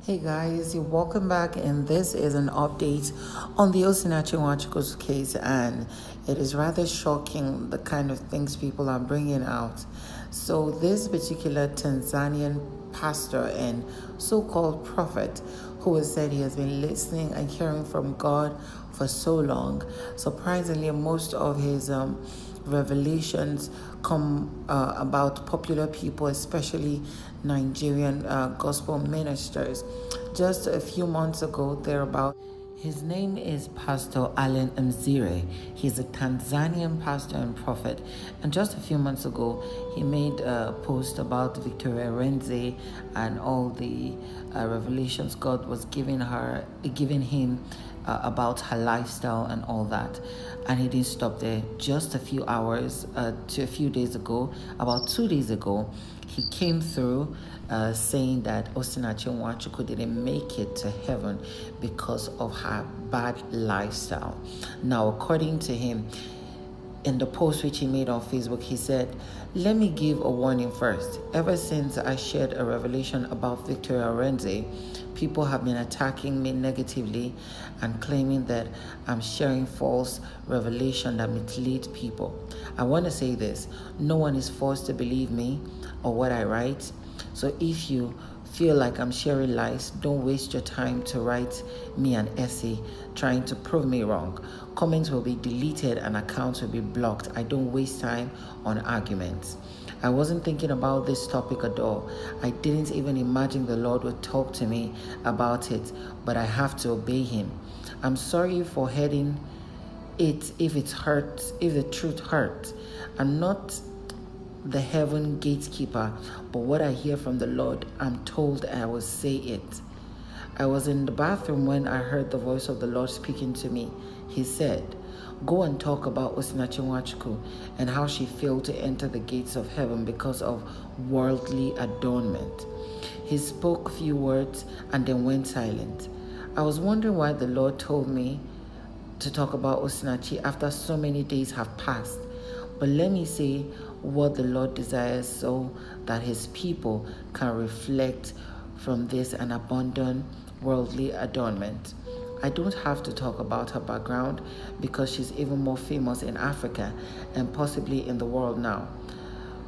Hey guys, welcome back, and this is an update on the Osinachi case, and it is rather shocking the kind of things people are bringing out. So this particular Tanzanian pastor and so-called prophet who has said he has been listening and hearing from God for so long, surprisingly most of his revelations come about popular people, especially Nigerian gospel ministers. Just a few months ago, thereabout, his name is Pastor Allen Mzire. He's a Tanzanian pastor and prophet. And just a few months ago, he made a post about Victoria Renze and all the revelations God was giving him about her lifestyle and all that. And he didn't stop there. Just a few hours to a few days ago, about 2 days ago, he came through saying that Osinachi didn't make it to heaven because of her bad lifestyle. Now, according to him, in the post which he made on Facebook, he said, "Let me give a warning first. Ever since I shared a revelation about Victoria Renze, people have been attacking me negatively and claiming that I'm sharing false revelation that mislead people. I want to say this, no one is forced to believe me or what I write. So if you feel like I'm sharing lies, don't waste your time to write me an essay trying to prove me wrong. Comments will be deleted and accounts will be blocked. I don't waste time on arguments. I wasn't thinking about this topic at all. I didn't even imagine the Lord would talk to me about it, but I have to obey him. I'm sorry for heading it if the truth hurts. I'm not the heaven gatekeeper, but what I hear from the Lord, I'm told I will say it. I was in the bathroom when I heard the voice of the Lord speaking to me. He said, go and talk about Osinachi and how she failed to enter the gates of heaven because of worldly adornment. He spoke a few words and then went silent. I was wondering why the Lord told me to talk about Osinachi after so many days have passed. But let me say what the Lord desires so that his people can reflect from this and abandon worldly adornment. I don't have to talk about her background because she's even more famous in Africa and possibly in the world now,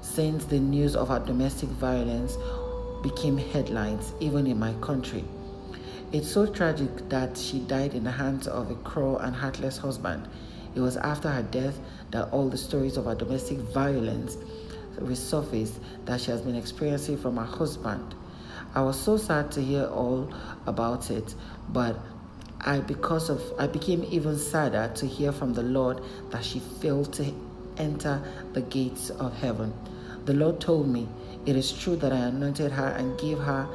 since the news of her domestic violence became headlines even in my country. It's so tragic that she died in the hands of a cruel and heartless husband. It was after her death that all the stories of her domestic violence resurfaced that she has been experiencing from her husband. I was so sad to hear all about it, but I became even sadder to hear from the Lord that she failed to enter the gates of heaven. The Lord told me, it is true that I anointed her and gave her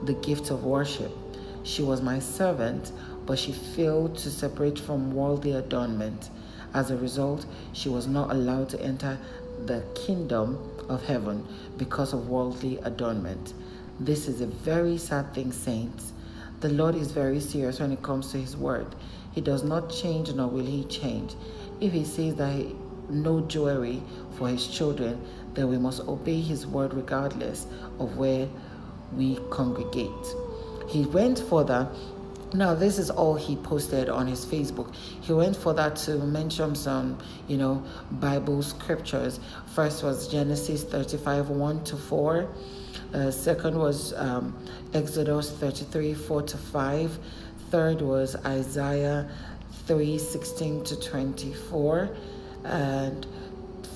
the gift of worship. She was my servant, but she failed to separate from worldly adornment. As a result, she was not allowed to enter the kingdom of heaven because of worldly adornment. This is a very sad thing, saints. The Lord is very serious when it comes to his word. He does not change, nor will he change. If he says that no jewelry for his children, then we must obey his word regardless of where we congregate. He went further. Now, this is all he posted on his Facebook. He went further to mention some, Bible scriptures. First was Genesis 35, 1-4. Second was Exodus 33, 4-5. Third was Isaiah 3, 16-24. And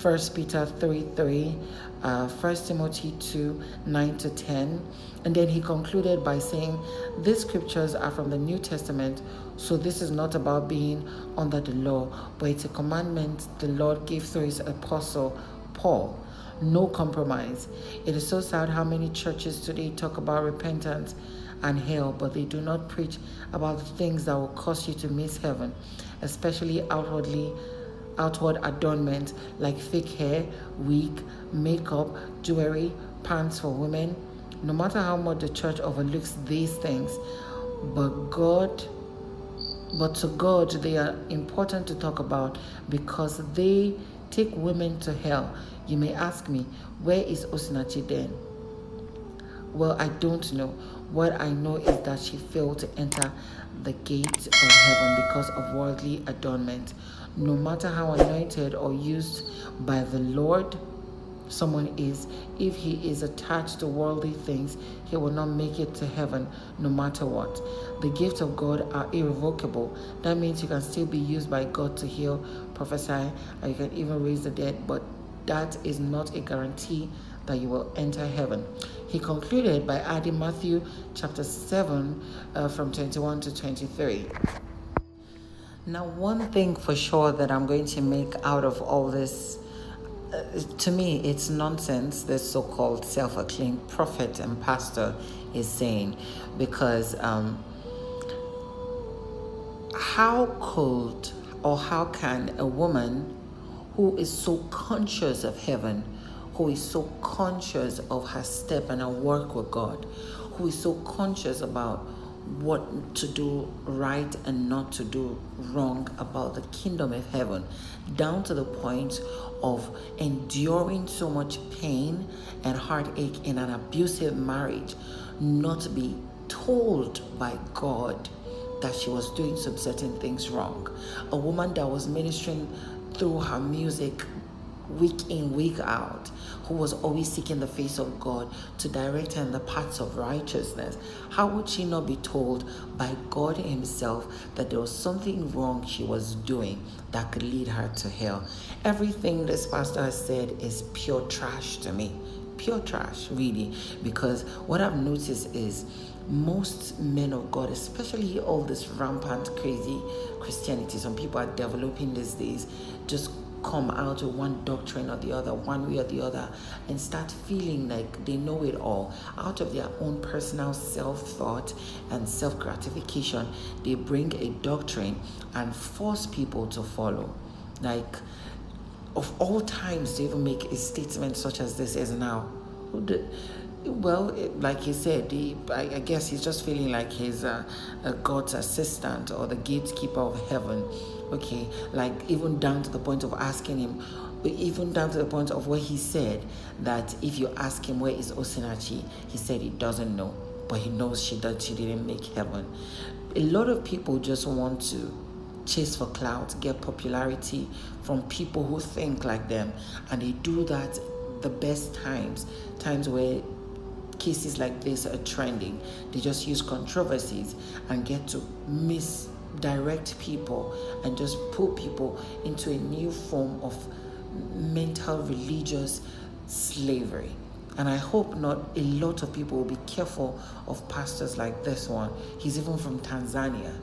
1 Peter 3, 3. 1 Timothy 2, 9-10. And then he concluded by saying, these scriptures are from the New Testament, so this is not about being under the law, but it's a commandment the Lord gave through his apostle Paul. No compromise. It is so sad how many churches today talk about repentance and hell, but they do not preach about the things that will cause you to miss heaven, especially outward adornment like fake hair, wig, makeup, jewelry, pants for women. No matter how much the church overlooks these things, but to God they are important to talk about because they take women to hell. You may ask me, where is Osinachi then? Well, I don't know. What I know is that she failed to enter the gate of heaven because of worldly adornment. No matter how anointed or used by the Lord someone is, if he is attached to worldly things, he will not make it to heaven no matter what. The gifts of God are irrevocable. That means you can still be used by God to heal, prophesy, and you can even raise the dead, but that is not a guarantee that you will enter heaven. He concluded by adding Matthew chapter 7 from 21 to 23. Now, one thing for sure that I'm going to make out of all this, to me, it's nonsense, this so-called self-acclaimed prophet and pastor is saying, because how can a woman who is so conscious of heaven, who is so conscious of her step and her work with God, who is so conscious about what to do right and not to do wrong about the kingdom of heaven, down to the point of enduring so much pain and heartache in an abusive marriage, not be told by God that she was doing some certain things wrong. A woman that was ministering through her music week in, week out, who was always seeking the face of God to direct her in the paths of righteousness. How would she not be told by God himself that there was something wrong she was doing that could lead her to hell? Everything this pastor has said is pure trash to me. Pure trash, really, because what I've noticed is most men of God, especially all this rampant, crazy Christianity, some people are developing these days, just come out with one doctrine or the other, one way or the other, and start feeling like they know it all. Out of their own personal self-thought and self-gratification, they bring a doctrine and force people to follow. Like, of all times to even make a statement such as this is now. Well, like he said, I guess he's just feeling like he's a God's assistant or the gatekeeper of heaven. Okay, like even down to the point of asking him, even down to the point of where he said that if you ask him where is Osinachi, he said he doesn't know, but he knows she didn't make heaven. A lot of people just want to chase for clout, get popularity from people who think like them, and they do that the best times where cases like this are trending. They just use controversies and get to misdirect people and just put people into a new form of mental religious slavery. And I hope not a lot of people will be careful of pastors like this one. He's even from Tanzania.